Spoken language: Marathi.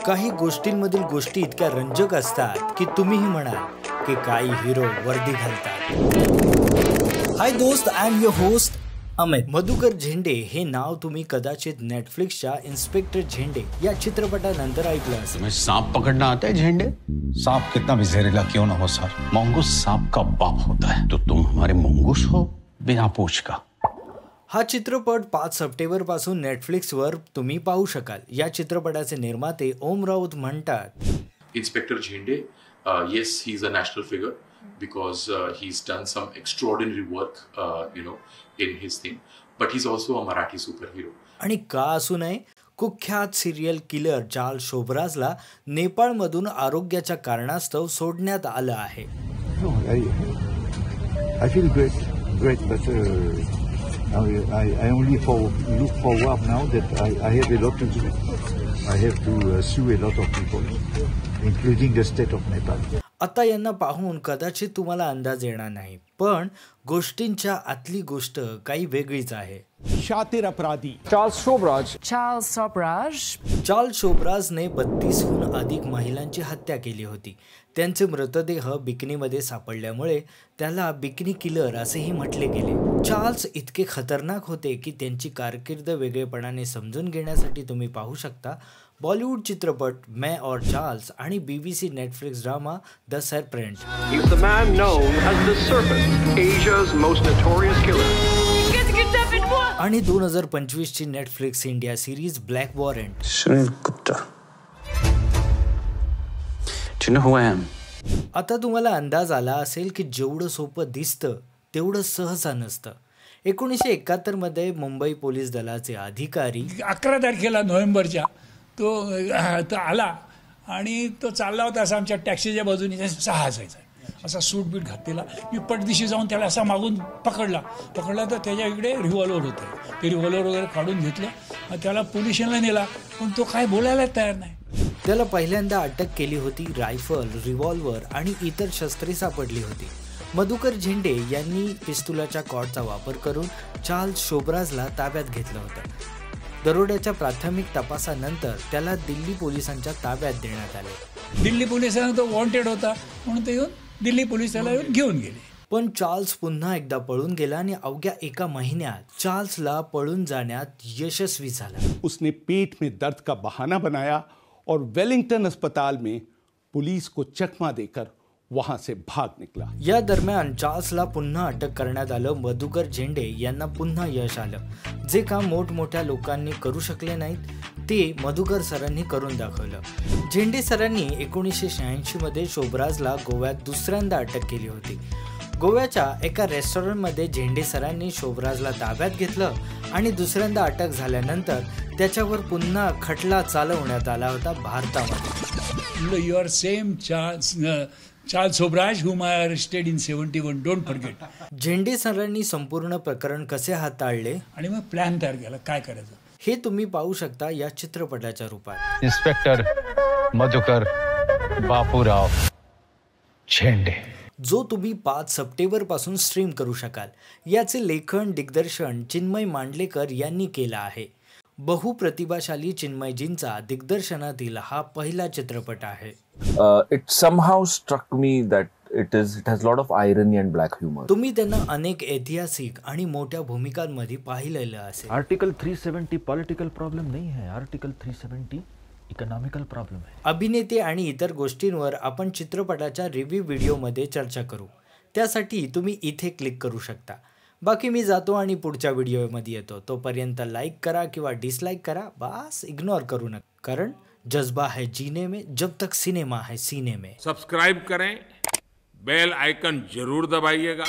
काही गोष्टींमधील गोष्टी इतक्या रंजक असतात की तुम्हीही म्हणाल की काही हिरो वर्दी घालतात। हाय दोस्त, I am your host Amit. Madhukar झेंडे हे नाव तुम्ही कदाचित नेटफ्लिक्सच्या इन्स्पेक्टर झेंडे या चित्रपटानंतर ऐकलं असेल। तुम्हें सांप पकड़ना आता है झेंडे? सांप कितना भी जहरीला क्यों ना हो सर, मंगूस सांप का बाप होता है, तो तुम हमारे मंगूस हो बिना पूछ का। हा चित्रपट 5 सप्टेंबर पासून नेटफ्लिक्सवर तुम्ही पाहू शकाल। या चित्रपटाचे निर्माते ओम राऊत म्हणतात, Inspector Jhende, yes, he's a national figure because he's done some extraordinary work, in his thing. But he's also a Marathi superhero. आणि का असू नये, कुख्यात सिरियल किलर चार्ल्स शोब्राजला नेपाळमधून आरोग्याच्या कारणास्तव सोडण्यात आलं आहे। No, I feel great, but I only look forward now that I have a lot to do. I have to sue a lot of people, including the state of Nepal. आता यांना पाहून कदाचित तुम्हाला अंदाज येणार नाही, पण गोष्टींच्या आतली गोष्ट काही वेगळीच आहे। शातिर अपराधी चार्ल्स शोब्राजने 32हून अधिक महिलांची हत्या केली होती। त्यांचे मृतदेह बिकनीमध्ये सापडल्यामुळे त्याला बिकनी किलर असेही म्हटले गेले। चार्ल्स इतके खतरनाक होते की त्यांची कारकीर्द वेगळेपणाने समजून घेण्यासाठी तुम्ही पाहू शकता बॉलिवूड चित्रपट मैं और चार्ल्स आणि BBC Netflix drama the serpent. He's the man known as the Serpent, Asia's most notorious killer. आणि 2025 ची Netflix India series black warrant. Sunil Gupta, do you know who I am? आता तुम्हाला अंदाज आला असेल की जेवढं सोपं दिसतं तेवढं सहसा नसतं। 1971 मध्ये मुंबई पोलीस दलाचे अधिकारी 11 तारखेला नोव्हेंबरच्या तो आला आणि तो चालला होता असा आमच्या टॅक्सीच्या बाजूने सहा असायचा, असा सूट बीट घातलेला। मी पटदिशी जाऊन त्याला असा मागून पकडला तर त्याच्या इकडे रिव्हॉल्वर होतं। ते रिव्हॉल्वर वगैरे काढून घेतलं, त्याला पोलिसांना नेला, पण तो काय बोलायला तयार नाही। त्याला पहिल्यांदा अटक केली होती। रायफल, रिव्हॉल्वर आणि इतर शस्त्रे सापडली होती। मधुकर झेंडे यांनी पिस्तुलाच्या कॉडचा वापर करून चार्ल्स शोब्राजला ताब्यात घेतलं होतं। दरोड्याच्या प्राथमिक तपासानंतर त्याला दिल्ली पोलिसांच्या ताब्यात देण्यात आले। दिल्ली पोलिसांना तो वॉन्टेड होता म्हणून ते येऊन दिल्ली पोलीस त्याला घेऊन गेले। पण चार्ल्स पुन्हा एकदा पळून गेला आणि अवघ्या 1 महिन्यात चार्ल्सला पळून जाण्यात यशस्वी झाला। उसने पेट में दर्द का बहाना बनाया और वेलिंगटन अस्पताल में पुलिस को चकमा देकर वहां से भाग निकला। या दरम्यान चार्ल्सला पुन्हा अटक करण्यात आलं। मधुकर झेंडे यांना पुन्हा यश आलं। जे काम मोठमोठ्या लोकांनी करू शकले नाहीत ते मधुकर सरांनी करून दाखवलं। झेंडे सरांनी 1986 मध्ये शोब्राजला गोव्यात दुसऱ्यांदा अटक केली होती। गोव्याच्या एका रेस्टॉरंटमध्ये झेंडे सरांनी शोब्राजला ताब्यात घेतलं आणि दुसऱ्यांदा अटक झाल्यानंतर त्याच्यावर पुन्हा खटला चालवण्यात आला होता भारतामध्ये। Your same Charles Sobhraj whom I arrested in 71, don't forget. झेंडे सरांनी संपूर्ण प्रकरण कसे हाताळले आणि मग प्लॅन तयार केला काय करायचं हे तुम्ही पाहू शकता या चित्रपटाच्या रूपात। इंस्पेक्टर मधुकर बापूराव झेंडे, जो तुम्ही 5 सप्टेंबर पासून स्ट्रीम करू शकाल। याचे लेखन दिग्दर्शन चिन्मय मांडलेकर यांनी केलं आहे। बहुप्रतिभाशाली चिन्मयजींचा दिग्दर्शनातील हा पहिला चित्रपट आहे। It somehow struck me that it has a lot of irony and black humor. तुम्ही त्यांना अनेक ऐतिहासिक आणि मोठ्या भूमिकांमध्ये पाहिलेलं असेल। आर्टिकल 370 पॉलिटिकल प्रॉब्लेम नहीं है, आर्टिकल 370 इकॉनॉमिकल प्रॉब्लेम है। अभिनेते आणि इतर गोष्टींवर आपण चित्रपटाच्या रिव्ह्यू व्हिडिओमध्ये चर्चा करू, त्यासाठी तुम्ही इथे क्लिक करू शकता। बाकी मी जातो आणि पुढच्या व्हिडिओमध्ये येतो। तोपर्यंत लाईक करा किंवा डिसलाईक करा, बस इग्नोर करू नका, कारण जज्बा है जीने में जब तक सिनेमा है सीने में। सब्सक्राइब करें, बेल आइकन जरूर दबाइएगा।